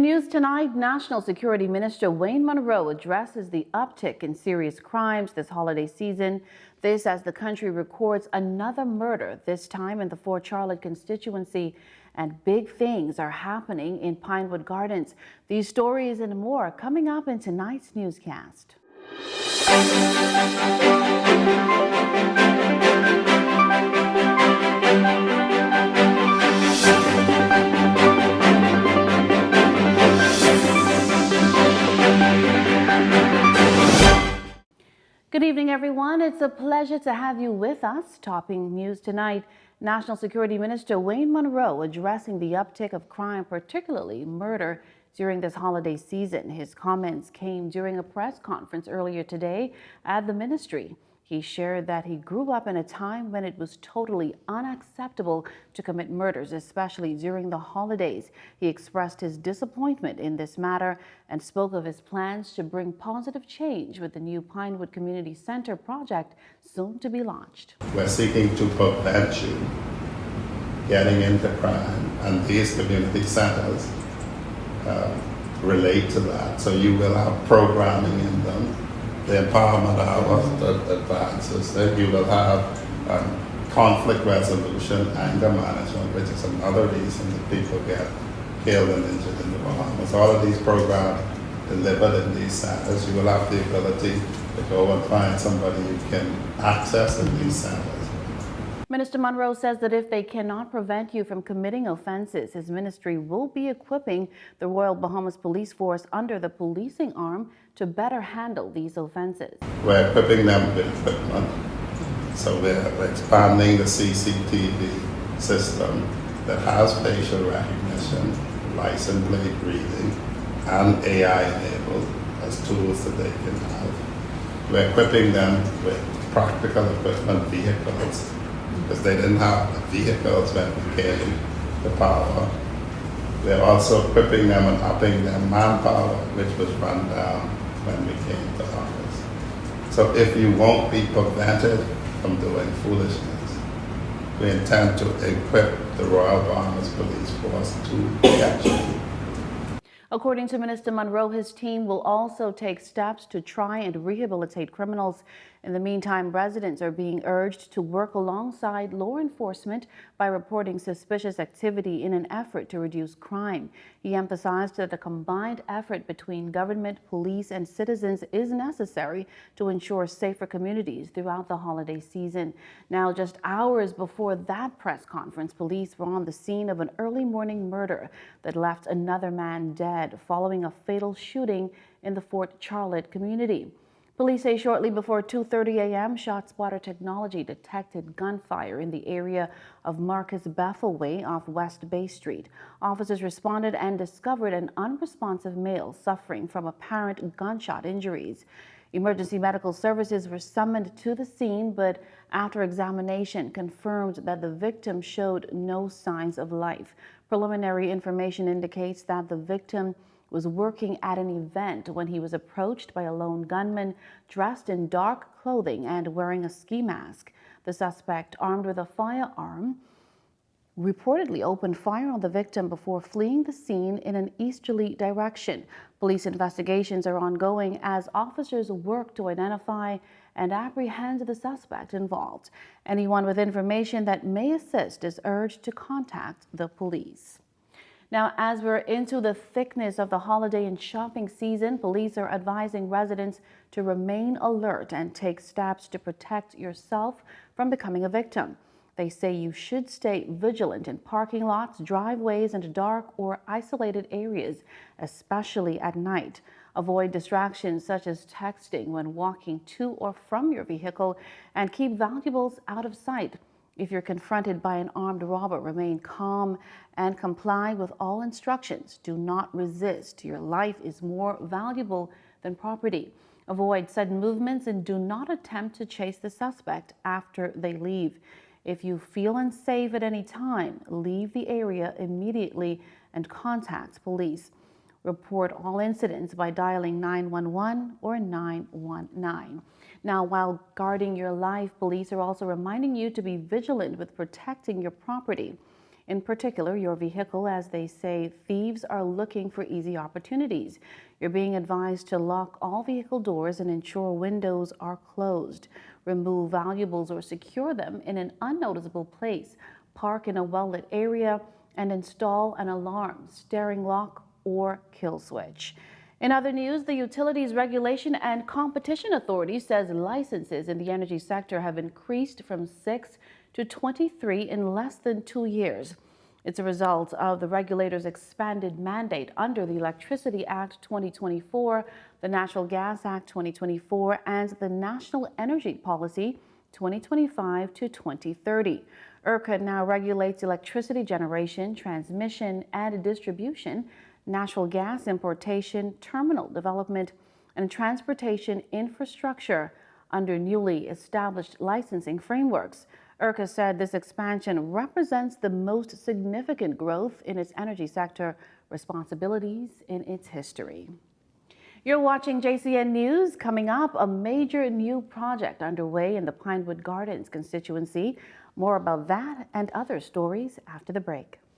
News tonight, National Security Minister Wayne Monroe addresses the uptick in serious crimes this holiday season. This as the country records another murder, this time in the Fort Charlotte constituency. And big things are happening in Pinewood Gardens. These stories and more coming up in tonight's newscast. Good evening, everyone. It's a pleasure to have you with us. Topping news tonight, National Security Minister Wayne Monroe addressing the uptick of crime, particularly murder, during this holiday season. His comments came during a press conference earlier today at the ministry. He shared that he grew up in a time when it was totally unacceptable to commit murders, especially during the holidays. He expressed his disappointment in this matter and spoke of his plans to bring positive change with the new Pinewood Community Center project soon to be launched. We're seeking to prevent you getting into crime, and these community centers relate to that. So you will have programming in them. The empowerment hours that advances that you will have conflict resolution, anger management, which is another reason that people get killed and injured in the Bahamas. All of these programs delivered in these centers, you will have the ability to go and find somebody you can access in these centers. Minister Monroe says that if they cannot prevent you from committing offenses, his ministry will be equipping the Royal Bahamas Police Force under the policing arm to better handle these offenses. We're equipping them with equipment. So we're expanding the CCTV system that has facial recognition, license plate reading, and AI enabled as tools that they can have. We're equipping them with practical equipment, vehicles, because they didn't have the vehicles when we came to power. We're also equipping them and upping their manpower, which was run down when we came to office. So if you won't be prevented from doing foolishness, we intend to equip the Royal Bahamas Police Force to catch you. According to Minister Monroe, his team will also take steps to try and rehabilitate criminals. In the meantime, residents are being urged to work alongside law enforcement by reporting suspicious activity in an effort to reduce crime. He emphasized that a combined effort between government, police, and citizens is necessary to ensure safer communities throughout the holiday season. Now, just hours before that press conference, police were on the scene of an early morning murder that left another man dead following a fatal shooting in the Fort Charlotte community. Police say shortly before 2:30 a.m., ShotSpotter technology detected gunfire in the area of Marcus Bethel Way off West Bay Street. Officers responded and discovered an unresponsive male suffering from apparent gunshot injuries. Emergency medical services were summoned to the scene, but after examination confirmed that the victim showed no signs of life. Preliminary information indicates that the victim was working at an event when he was approached by a lone gunman dressed in dark clothing and wearing a ski mask. The suspect, armed with a firearm, reportedly opened fire on the victim before fleeing the scene in an easterly direction. Police investigations are ongoing as officers work to identify and apprehend the suspect involved. Anyone with information that may assist is urged to contact the police. Now, as we're into the thickness of the holiday and shopping season, police are advising residents to remain alert and take steps to protect yourself from becoming a victim. They say you should stay vigilant in parking lots, driveways, and dark or isolated areas, especially at night. Avoid distractions such as texting when walking to or from your vehicle, and keep valuables out of sight. If you're confronted by an armed robber, remain calm and comply with all instructions. Do not resist. Your life is more valuable than property. Avoid sudden movements and do not attempt to chase the suspect after they leave. If you feel unsafe at any time, leave the area immediately and contact police. Report all incidents by dialing 911 or 919. Now, while guarding your life, police are also reminding you to be vigilant with protecting your property. in particular your vehicle, as they say thieves are looking for easy opportunities. You're being advised to lock all vehicle doors and ensure windows are closed. Remove valuables or secure them in an unnoticeable place. Park in a well-lit area and install an alarm, steering lock, or kill switch. In other news, the Utilities Regulation and Competition Authority says licenses in the energy sector have increased from 6 to 23 in less than 2 years. It's a result of the regulator's expanded mandate under the Electricity Act 2024, the Natural Gas Act 2024, and the National Energy Policy 2025 to 2030. ERCA now regulates electricity generation, transmission, and distribution, natural gas importation, terminal development, and transportation infrastructure under newly established licensing frameworks. ERCA said this expansion represents the most significant growth in its energy sector responsibilities in its history. You're watching JCN News. Coming up, a major new project underway in the Pinewood Gardens constituency. More about that and other stories after the break.